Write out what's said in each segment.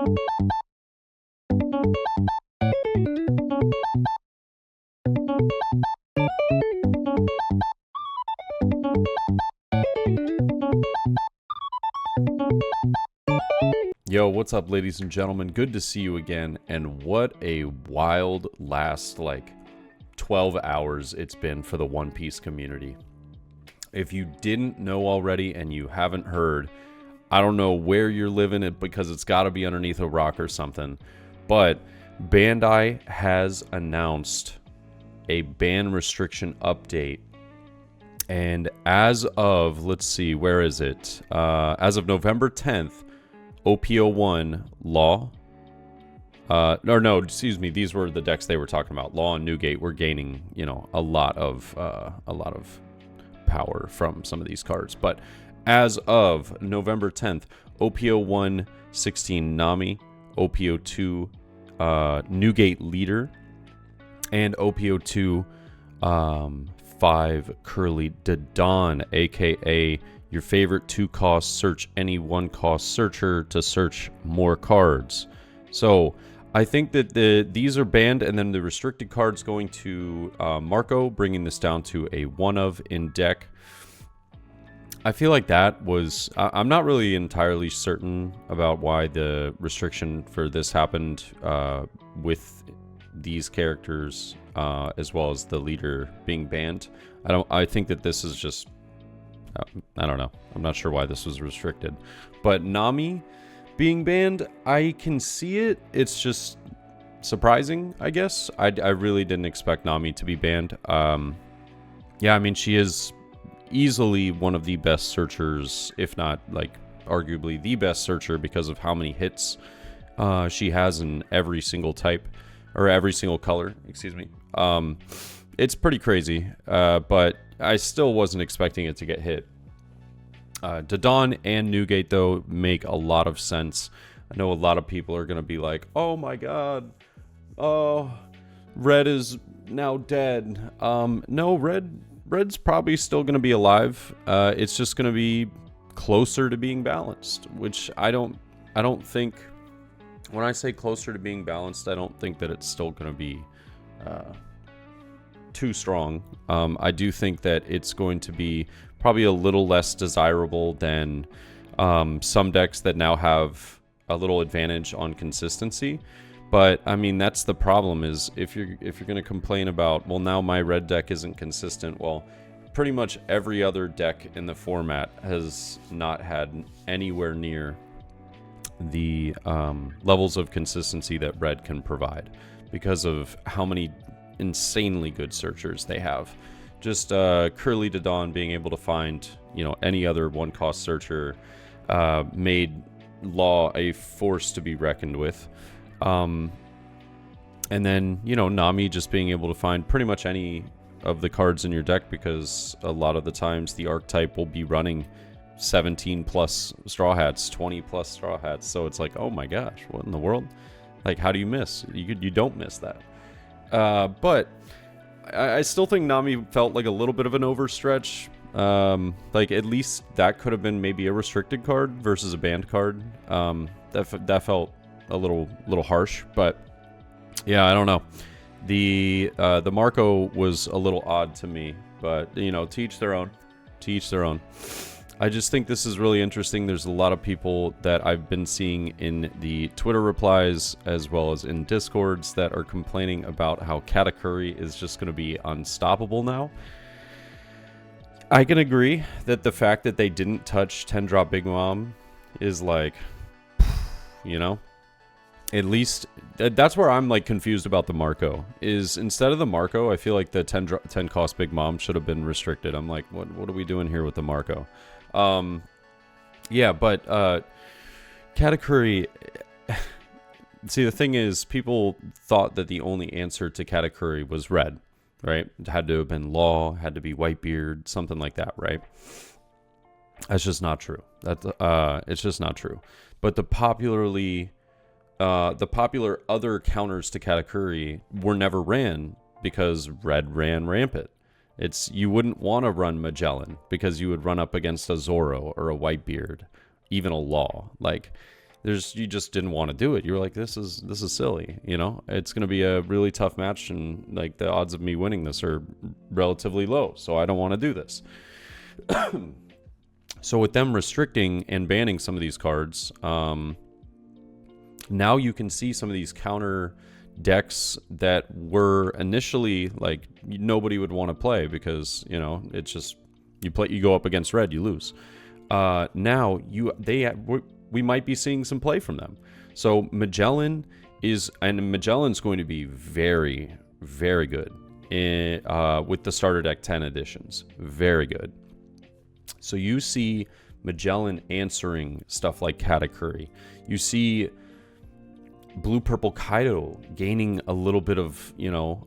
Yo, what's up, ladies and gentlemen? Good to see you again, and what a wild last, 12 hours it's been for the One Piece community. If you didn't know already and you haven't heard, I don't know where you're living because it's got to be underneath a rock or something, but Bandai has announced a ban restriction update. And as of, let's see, where is it? As of November 10th, OPO1, Law, these were the decks they were talking about. Law and Newgate were gaining, a lot of power from some of these cards. But as of November 10th, OPO1 16 Nami, OPO2 Newgate Leader, and OPO2 5 Curly Dodon, aka your favorite 2-cost search any 1-cost searcher to search more cards. So I think that these are banned, and then the restricted cards going to Marco, bringing this down to a 1-of in deck. I feel like that was... I'm not really entirely certain about why the restriction for this happened with these characters as well as the leader being banned. I think that this is just... I don't know. I'm not sure why this was restricted. But Nami being banned, I can see it. It's just surprising, I guess. I really didn't expect Nami to be banned. Yeah, I mean, she is easily one of the best searchers, if not, arguably the best searcher because of how many hits she has in every single type, or every single color, excuse me. It's pretty crazy, but I still wasn't expecting it to get hit. Dodon and Newgate, though, make a lot of sense. I know a lot of people are going to be like, oh my god, oh, Red is now dead. No, Red's probably still going to be alive. It's just going to be closer to being balanced, which I don't think, when I say closer to being balanced, I don't think that it's still going to be too strong. I do think that it's going to be probably a little less desirable than some decks that now have a little advantage on consistency. But I mean, that's the problem, is if you're going to complain about, well, now my red deck isn't consistent, well, pretty much every other deck in the format has not had anywhere near the levels of consistency that red can provide because of how many insanely good searchers they have. Just Curly Dodon being able to find, any other 1-cost searcher made Law a force to be reckoned with. And then, Nami just being able to find pretty much any of the cards in your deck, because a lot of the times the archetype will be running 17 plus Straw Hats, 20 plus Straw Hats. So it's like, oh my gosh, what in the world? How do you miss? You don't miss that. But I still think Nami felt like a little bit of an overstretch. At least that could have been maybe a restricted card versus a banned card. That felt a little harsh, but yeah, I don't know. The Marco was a little odd to me, but to each their own. To each their own. I just think this is really interesting. There's a lot of people that I've been seeing in the Twitter replies as well as in Discords that are complaining about how Katakuri is just going to be unstoppable now. I can agree that the fact that they didn't touch 10-drop Big Mom is at least that's where I'm confused about the Marco. Is instead of the Marco, I feel like the 10 cost Big Mom should have been restricted. I'm like, what are we doing here with the Marco? Yeah, but Katakuri. See, the thing is, people thought that the only answer to Katakuri was red, right? It had to have been Law, had to be Whitebeard, something like that, right? That's just not true. It's just not true. But the popular other counters to Katakuri were never ran because red ran rampant. You wouldn't want to run Magellan because you would run up against a Zoro or a Whitebeard, even a Law. you just didn't want to do it. You were like, this is silly, you know? It's going to be a really tough match, and like the odds of me winning this are relatively low, so I don't want to do this. So with them restricting and banning some of these cards, now you can see some of these counter decks that were initially like nobody would want to play because, you know, it's just you go up against red, you lose. Now we might be seeing some play from them. So Magellan's going to be very, very good with the starter deck 10 editions. Very good. So you see Magellan answering stuff like Katakuri. You see Blue Purple Kaido gaining a little bit of, you know,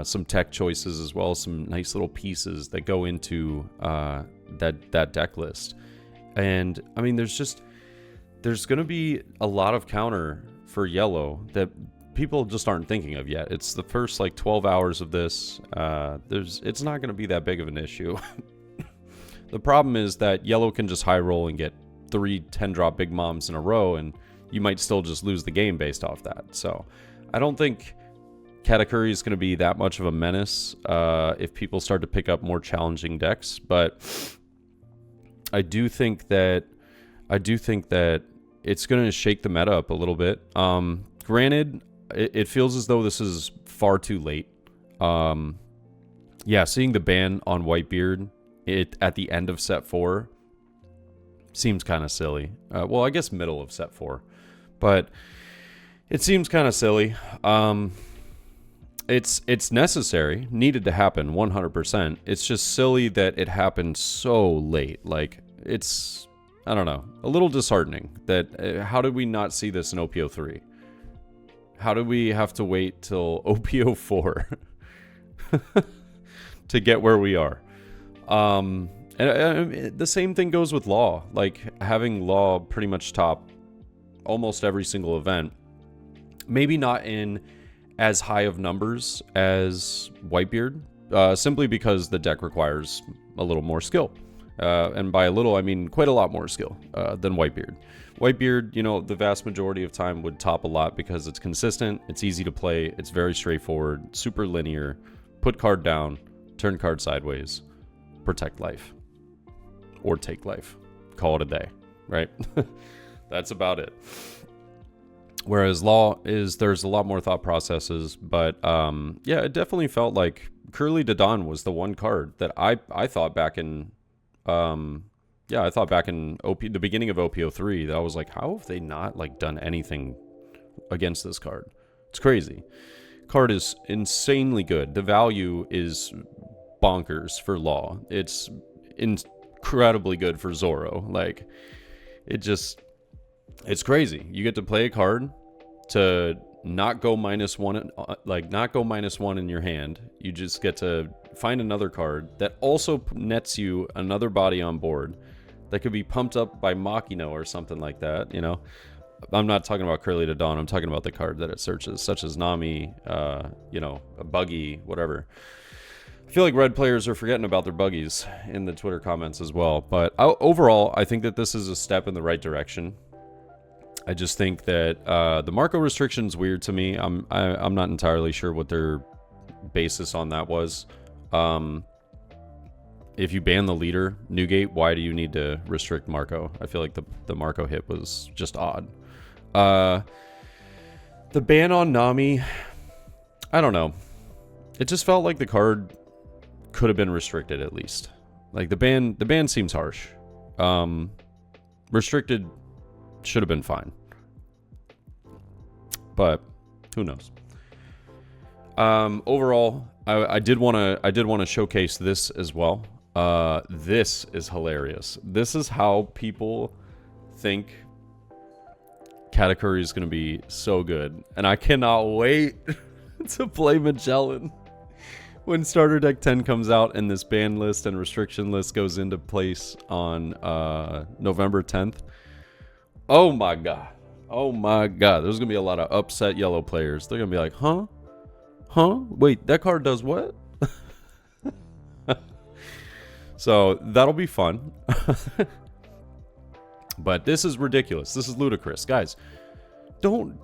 some tech choices as well as some nice little pieces that go into that deck list. And I mean, there's going to be a lot of counter for yellow that people just aren't thinking of yet. It's the first like 12 hours of this. It's not going to be that big of an issue. The problem is that yellow can just high roll and get 3 10-drop big moms in a row, and you might still just lose the game based off that. So I don't think Katakuri is going to be that much of a menace if people start to pick up more challenging decks, but I do think that it's going to shake the meta up a little bit. Granted, it feels as though this is far too late. Yeah, seeing the ban on Whitebeard at the end of set 4 seems kind of silly. Well, I guess middle of set 4, but it seems kind of silly. It's necessary, needed to happen 100%. It's just silly that it happened so late. Like, it's, I don't know, a little disheartening that how did we not see this in OPO 3? How did we have to wait till OPO 4 to get where we are? And the same thing goes with Law. Like, having Law pretty much top almost every single event. Maybe not in as high of numbers as Whitebeard, simply because the deck requires a little more skill. And by a little, I mean quite a lot more skill than Whitebeard. Whitebeard, you know, the vast majority of time would top a lot because it's consistent, it's easy to play, it's very straightforward, super linear, put card down, turn card sideways, protect life. Or take life. Call it a day, right? That's about it. Whereas Law there's a lot more thought processes, but yeah, it definitely felt like Curly de Dawn was the one card that I thought back in the beginning of OPO 3 that I was like, how have they not like done anything against this card? It's crazy. Card is insanely good. The value is bonkers for Law. It's incredibly good for Zoro. Like, it's crazy. You get to play a card to not go -1 in your hand. You just get to find another card that also nets you another body on board that could be pumped up by Makino or something like that, you know? I'm not talking about Curly de Dawn. I'm talking about the card that it searches, such as Nami, you know, a Buggy, whatever. I feel like red players are forgetting about their buggies in the Twitter comments as well. But overall, I think that this is a step in the right direction. I just think that the Marco restriction's weird to me. I'm not entirely sure what their basis on that was. If you ban the leader, Newgate, why do you need to restrict Marco? I feel like the Marco hit was just odd. The ban on Nami, I don't know. It just felt like the card could have been restricted at least. Like, the ban seems harsh. Restricted should have been fine. But who knows? Overall, I did want to showcase this as well. This is hilarious. This is how people think Katakuri is going to be so good, and I cannot wait to play Magellan when starter deck 10 comes out and this ban list and restriction list goes into place on November 10th. Oh my god. There's gonna be a lot of upset yellow players. They're gonna be like, huh, wait, that card does what? So that'll be fun. But this is ridiculous. This is ludicrous. Guys, don't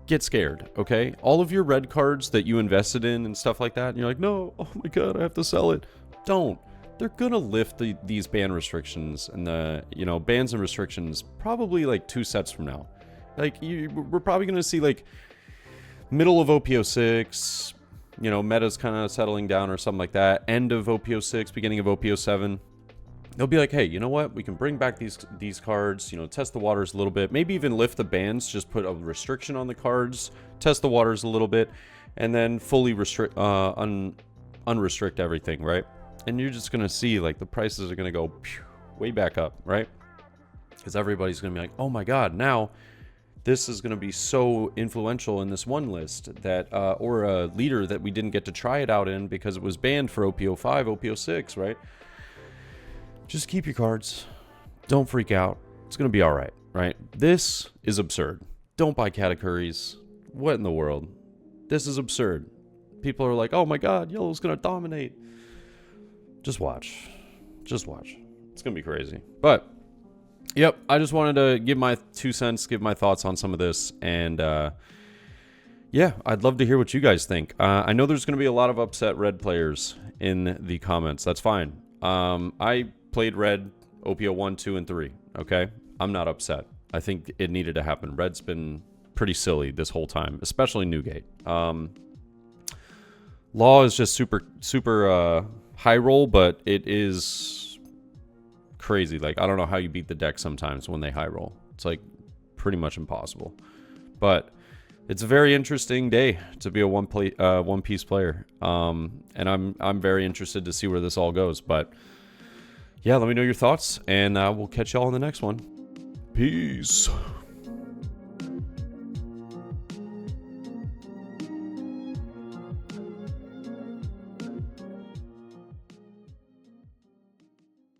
get scared, okay? All of your red cards that you invested in and stuff like that, and you're like, no, oh my god, I have to sell it. Don't. They're gonna lift these ban restrictions and the, you know, bans and restrictions probably like 2 sets from now. Like, we're probably gonna see like middle of OPO6, you know, meta's kind of settling down or something like that. End of OPO6, beginning of OPO7. They'll be like, hey, you know what? We can bring back these cards, you know, test the waters a little bit. Maybe even lift the bans, just put a restriction on the cards, test the waters a little bit, and then fully unrestrict everything, right? And you're just going to see, like, the prices are going to go way back up, right? Because everybody's going to be like, oh my god, now this is going to be so influential in this one list that, or a leader that we didn't get to try it out in because it was banned for OPO5, OPO6, right? Just keep your cards. Don't freak out. It's going to be all right, right? This is absurd. Don't buy Katakuris. What in the world? This is absurd. People are like, oh my god, yellow's going to dominate. Just watch. Just watch. It's going to be crazy. But, yep, I just wanted to give my 2 cents, give my thoughts on some of this. And, yeah, I'd love to hear what you guys think. I know there's going to be a lot of upset red players in the comments. That's fine. I played red OPO 1, 2, and 3, okay? I'm not upset. I think it needed to happen. Red's been pretty silly this whole time, especially Newgate. Law is just super high roll, but it is crazy. Like, I don't know how you beat the deck sometimes when they high roll. It's like pretty much impossible. But it's a very interesting day to be a one piece player. And I'm very interested to see where this all goes. But yeah, let me know your thoughts, and we'll catch y'all in the next one. Peace.